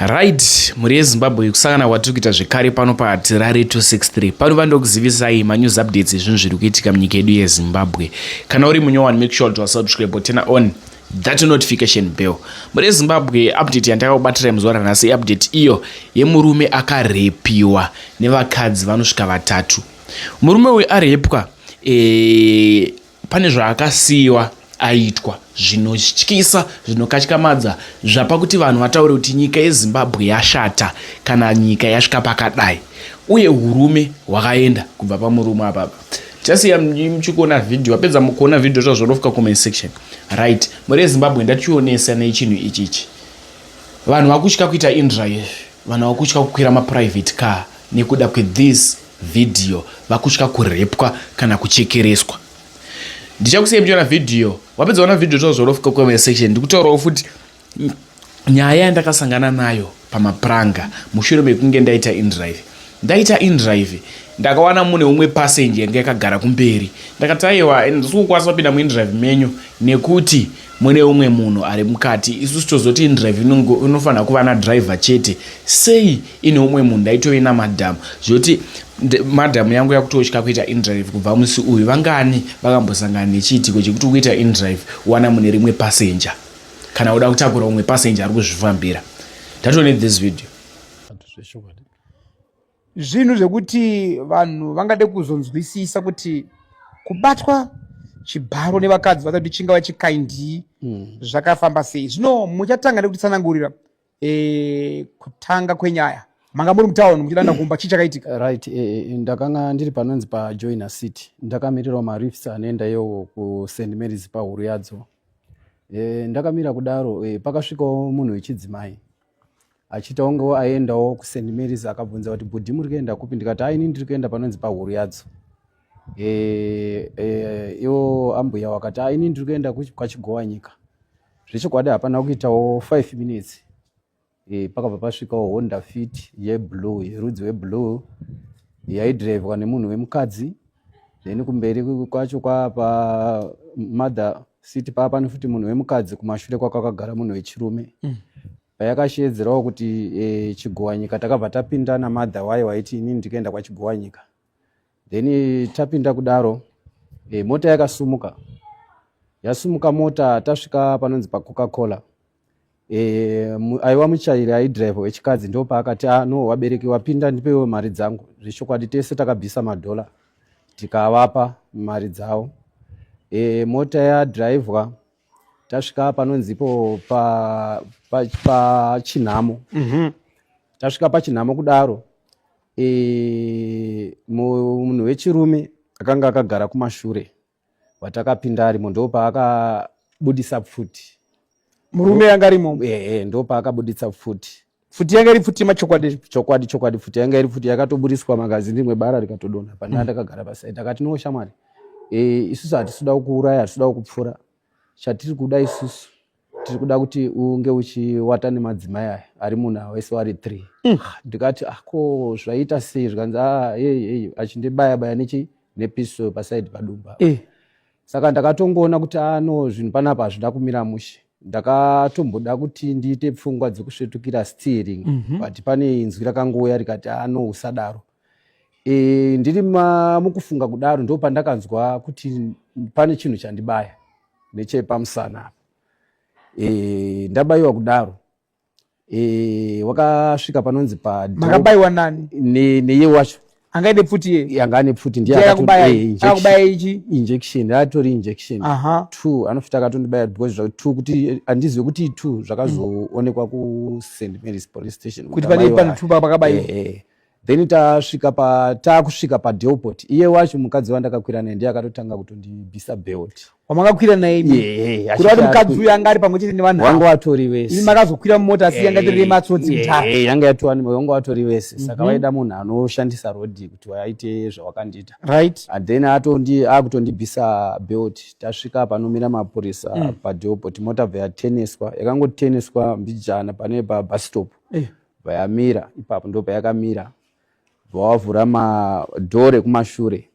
Right, muri yeZimbabwe kusangana kwatiri kuita zvekare pano paHarare 263. Pano vandokuzivisai manews updates ezvinhu zviri kuitika munyika yedu yeZimbabwe. Kana uri munyowani, make sure to subscribe, turn on that notification bell. Muri yeZimbabwe update yandakakubatira muzuva ranhasi update iyo yemurume akarepiwa nevakadzi vanosvika 3. Murume uyu arepwa pane zvaakasiyiwa aitwa zvinotyisa zvinokatyamadza zvapa kuti vanhu vataure kuti nyika yeZimbabwe yashata kana nyika yasvika pakadai, uye hurume hwakaenda kubva pamurume apapa. Tichasiya muchikuona video, wapedza mukuona video zvazvorofuka comment section. Right, muri yeZimbabwe ndachionesa nechinhu ichichi. Vanhu vakutya kuita indrive, vanhu vakutya kukwira maprivate car nekuda kwethis video, vakutya kurepwa kana kuchekereswa. Ndichakusiyai muchiona video, wapedza kuona video zvazvorofuka comment section. Ndikutaurawo futi nyaya yandakasangana nayo pamapranga mushure mekunge ndaita indrive. Ndaita indrive, ndakawana mune umwe passenger yanga yakagara kumberi. Ndakati aiwa, ndisi kukwanisa kupinda muindrive menyu nekuti mune umwe munhu ari mukati. Isusu tozoti indrive inofanira kuva nadriver chete, sei ine umwe munhu? Ndaitove namadhamu zvoti madhamu yangu yakutosvika kuita indrive kubva musi uyu. Vangani vakambosangana nechiitiko chekuti kuita indrive wana mune rimwe passenger kana uda kutakura umwe passenger ari kuzvifambira. Tatione this video. Zvinhu zvekuti vanhu vangade kuzonzwisisa kuti kubatwa chibharo nevakadzi vasati chingava chikaindi zvakafamba sei. Zvino muchatanga nekutitsanangurira kutanga kwenyaya. Manga muri mutauni muchidanda kumba chii chakaitika? Right, ndakanga ndiri panonzi paJoina City. Ndakamirirawo marifts anoenda iyo kuSt Mary's pahuru yadzo. Ndakamira kudaro, pakasvikawo munhu wechidzimai achitaongewo aendawo kuSt Mary's, akabvunza kuti budhi muri kuenda kupi? Ndikati ini ndiri kuenda panonzi pahuru yadzo. Iwo ambuya wakati ini ndiri kuenda kwachigowa nyika. Zvechokwadi hapana kuitawo 5 minutes. Pakabva pasvikawo Honda Fit yeblue, yerudzi weblue, yaidhiraivwa nemunhu wemukadzi. Then kumberi kwacho kwapa mother seat papa futi munhu wemukadzi, kumashure kwakagara munhu wechirume. Payakashedzerawo kuti chigowa nyika takabva tapinda namadha wayo waiti ini ndikaenda kwachigowa nyika. Then tapinda kudaro, mota yakasumuka. Yasumuka mota, tasvika panonzi paCoca-Cola. Aiwa muchairi aidhiraivha wechikadzi ndo paakati no wabereki wapinda ndipewo mari dzangu. Zvechokwadi tese takabvisa madhola tikavapa mari dzavo. Mota yadhiraivwa, tasvika panonzipo pachinhamo. Tasvika pachinhamo kudaro, munhu wechirume akanga akagara kumashure watakapinda arimo ndo paakabudisa pfuti. Murume yanga arimo? Ndo paakabudisa pfuti. Pfuti yanga iri pfuti machokwadi? Chokwadi pfuti yanga iri pfuti, yakatoburiswa magazi, rimwe bara rikatodonha pandakagara pasaidi. Takati no shamwari, isusu hatisuda kuuraya, hatisuda kupfura. Chatiri kuda isusu, tiri kuda kuti unge uchiwata nemadzimai aya ari munhu wese wari 3. Ndikati ko zvaita sei? Zvikanzi achindibaya nepiso pasaidi padumba. Saka ndakatongoona kuti no zvinhu panapa hazvida kumira mushe. Ndakatomboda kuti ndiite pfungwa dzekusvetukira steering, but pane inzwi rakangouya rikati no usadaro. Ndiri mukufunga kudaro ndo pandakanzwa kuti pane chinhu chandibaya nechepamusana. Ndabayiwa kudaro. Wakasvika panonzi pa makabayiwa nani? Neye wacho angaide pfuti ye? Yanga ane pfuti, ndiye akubaya ichi injection, yatori injection 2. Anofita akatondibaya because 2 kuti andizwe kuti 2 zvakazoonekwa kuSt Mary's police station kuti pane 2 pakabayiwa. Then takusvika paDelport, iye wacho mukadzi wandakakwira naye ndiye akatotanga kutondibvisa belt. Wamakakwira naye? Kuti wati mukadzi uyu anga ari pamwe chete nevanhu wanga watori wese. Ini makazokwira mumota asi yanga iri matsotsi mutatu. Yanga yatova wanga watori wese. Saka vaida munhu anoshandisa rodi kuti waite zvawakandiita. Right. And then akutondibvisa belt. Tasvika panomira mapurisa paDelport, mota bva yateneswa. Yakangoteneswa mbijana pane bus stop. Vayamira, ipapo ndo payakamira. Vavhura madhore kumashure.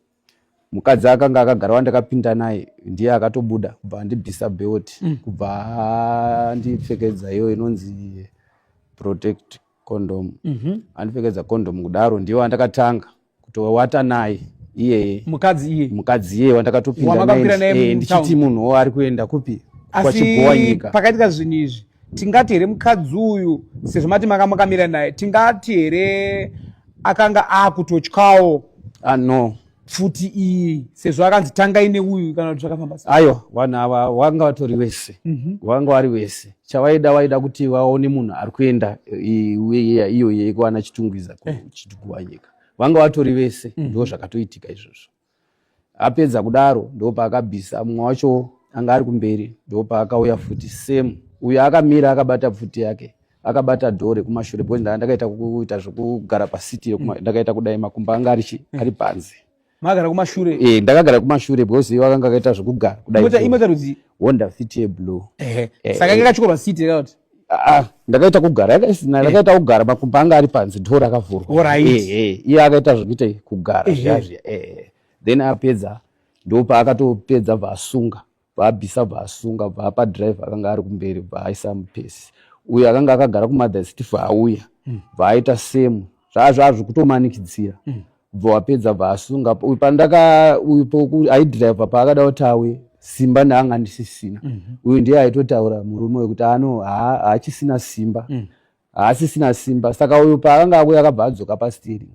Mukadzi akanga akagara wandakapinda naye ndiye akatobuda kubva andibvisa belt, kubva andipfekedza iyo inonzi protect condom andipfekedza condom kudaro ndiwo andakatanga kutowata naye iyeye mukadzi iyeye wandakatopinda naye ndichiti munhu ari kuenda kupi kwachigowa nyika. Pakaitika zvinhu izvi tingati here mukadzi uyu sezvo mati makamira naye tingati here akanga akutotyawo no pfuti iyi sezvo akanzi tangai neuyu kana kuti zvakafamba sei? Aiwa, vanhu ava vanga vatori vese vanga vari vese chavaida kuti vaone munhu ari kuenda iyo yekuwana chitungwiza kuchiguwa nyika vanga vatori vese ndo zvakatoitika izvozvo. Apedza kudaro ndo paakabvisa mumwe wacho anga ari kumberi ndo paakauya futi same uyo akamira akabata pfuti yake akabata dhore kumashure because ndakaita kuita zvokugara pasiti ndakaita kudai makumba anga ari panze. Magara kumashure? Ndakagara kumashure because iwo akanga akaita zvokugara kudai. Imota rudzi? Honda Fit yeblue. Saka yakachikorwa siti yakati? Ndakaita kugara ndakaita kugara makumba anga ari panze dhore akavhurwa. Iye akaita zvokuita kugara zvazvo. Then apedza ndo paakatopedza bvasunga bvabvisa bvasunga bvapa driver akanga ari kumberi bvaisa mupesi uyo akanga akagara kumadha siti auya bvaita same zvazvo kutomanikidzira bvapedza bvasunga uyu pandaka uyu aidriver paakada kutawe simba ndaanga ndisisina uyu ndiye aitotaura murume wekuti haachisina simba haasisina simba saka uyu paakanga akuya akabva adzoka pasteering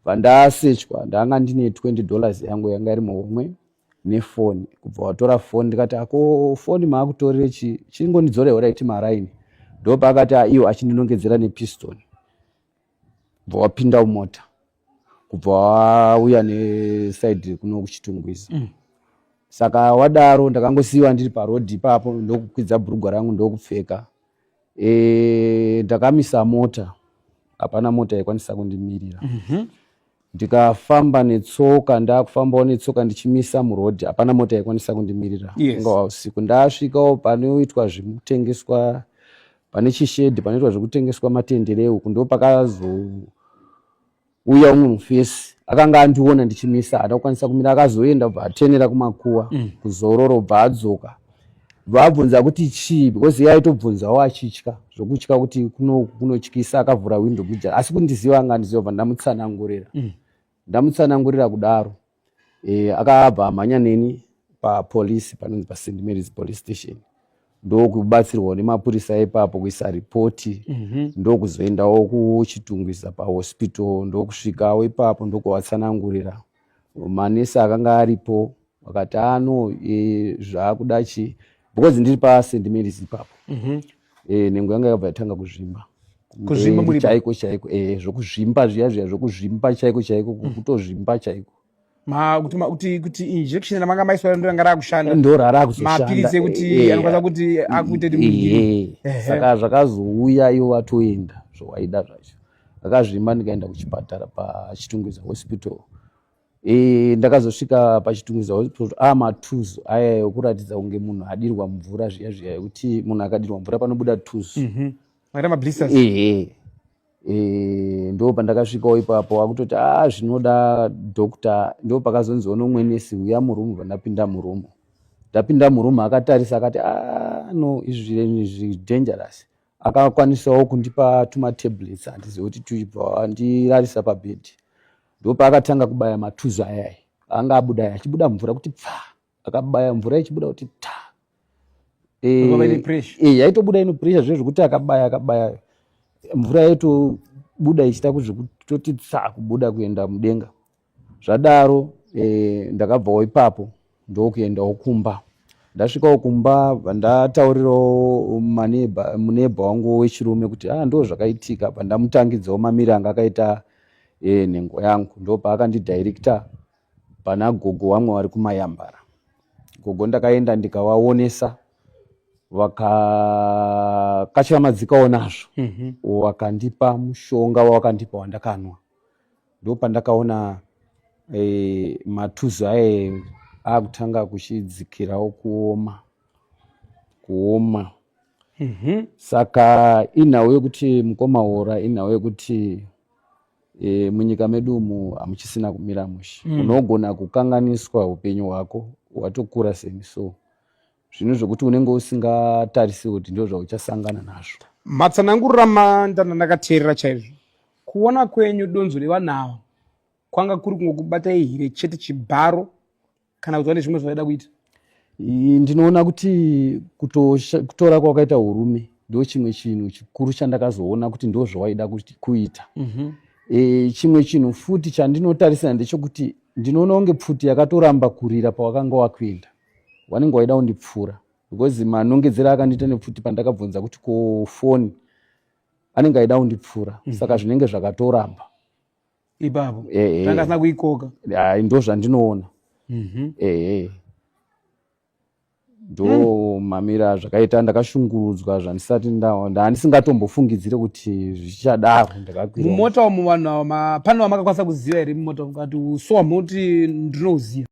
vandasechwa ndanga ndine $20 yangu yanga iri muhomwe nefoni kubva watora foni ndikati ako foni maakutorere chingondidzorehora iti maraini ndo paakati iwo achindinongedzera nepiston kubva wapinda mumota kubva wauya nesaidi kuno kuchitungwiza saka wadaro ndakangosiyiwa ndiri parodhi ipapo ndokukwidza bhurugwa rangu ndokupfeka ndakamisa mota hapana mota yaikwanisa kundimirira ndikafamba netsoka ndakufambawo netsoka ndichimisa murodhi hapana mota yaikwanisa kundimirira ngawa usiku ndasvikawo panoitwa zvekutengeswa pane chishedhi panoitwa zvekutengeswa matendere uku ndo pakazouya umwe mufesi akanga andiona ndichimisa haana kukwanisa kumira akazoenda bva atenera kumakuwa kuzororo bva adzoka vabvunza kuti chii because iye aitobvunzawo achitya zvokutya kuti kunotyisa akavhura windo kuja asi kundiziva anga ndiziva bva ndamutsanangurira kudaro akabva amhanya neni papolisi panonzi paSt Mary's police station ndokubatsirwa nemapurisa ipapo kuisa ripoti ndokuzoendawo kuchitungwiza pahospital ndokusvikawo ipapo ndokuvatsanangurira manesi akanga aripo vakati zvaakuda chi because ndiri paSt Mary's ipapo nhengo yanga yakabva yatanga kuzvimba chaiko zvokuzvimba zviya zvokuzvimba chaiko kutozvimba chaiko kuti injection ramanga maiswa ndo ranga rakushanda ndo rarakuzoshanda mapilizi ekuti anokwanisa kuti akuite dimugiri saka zvakazouya iwo vatoenda zvowaida zvacho akazvimba ndikaenda kuchipatara pachitungwiza hospital ndakazosvika pachitungwiza hospital matuzu aya ekuratidza kunge munhu adirwa mvura zviya kuti munhu akadirwa mvura panobuda tuzu ndo pandakasvikawo ipapo wakutoti zvinoda dhokta ndo pakazonziona umwe nesi uya murumu ndapinda murumu akatarisa akati no izvi dangerous akakwanisawo kundipa tumatablets handizivi kuti tuibva ndirarisa pabhedhi ndo paakatanga kubaya matuzu ayai anga abuda achibuda mvura kuti pfa akabaya mvura ichibuda kuti ta yaitobuda ino pressure zvezvokuti akabaya mvura yaitobuda ichita kuzvekutoti tsa kubuda kuenda mudenga zvadaro ndakabvawo ipapo ndokuendawo kumba ndasvikawo kumba vandataurirawo munebha wangu wechirume kuti ndo zvakaitika pandamutangidzawo mamiri anga akaita nhengo yangu ndo paakandidirecta pana gogo vamwe vari kumayambara gogo ndakaenda ndikawaonesa vakakachamadzikawo nazvo vakandipa mushonga wawakandipa wandakanwa ndo pandakaona matuzu aya akutanga kuchidzikirawo kuoma saka inhau yekuti mukomaora inhau yekuti munyika medu umu hamuchisina kumira mushe unogona kukanganiswa upenyu hwako watokura semiso zvinhu zvokuti unenge usingatarisi kuti ndo zvauchasangana nazvo matsanangurira mandana ndakateerera chaizvo. Kuona kwenyu donzo revanhu ava kwanga kuri kungokubata hire chete chibharo kana kuti vane zvimwe zvavaida kuita? Ndinoona kuti kutora kwakaita urume ndo chimwe chinhu chikuru chandakazoona kuti ndo zvawaida kuita. Chimwe chinhu futi chandinotarisira ndechekuti ndinoona kunge pfuti yakatoramba kurira pawakanga wakuenda, wanenge waida kundipfura, because manongedzera akandiita nepfuti pandakabvunza kuti ko foni anenge aida kundipfura, saka zvinenge zvakatoramba ipapo tanga asina kuikoka. Ndo zvandinoona. Ndo mamira zvakaita ndakashungurudzwa zvandisati ndisingatombofungidzire kuti zvichadaro. Ndakakwira mumota umu vanhu ava pane vamakakwanisa kuziva here mumota ukati usowa moti ndinouziva?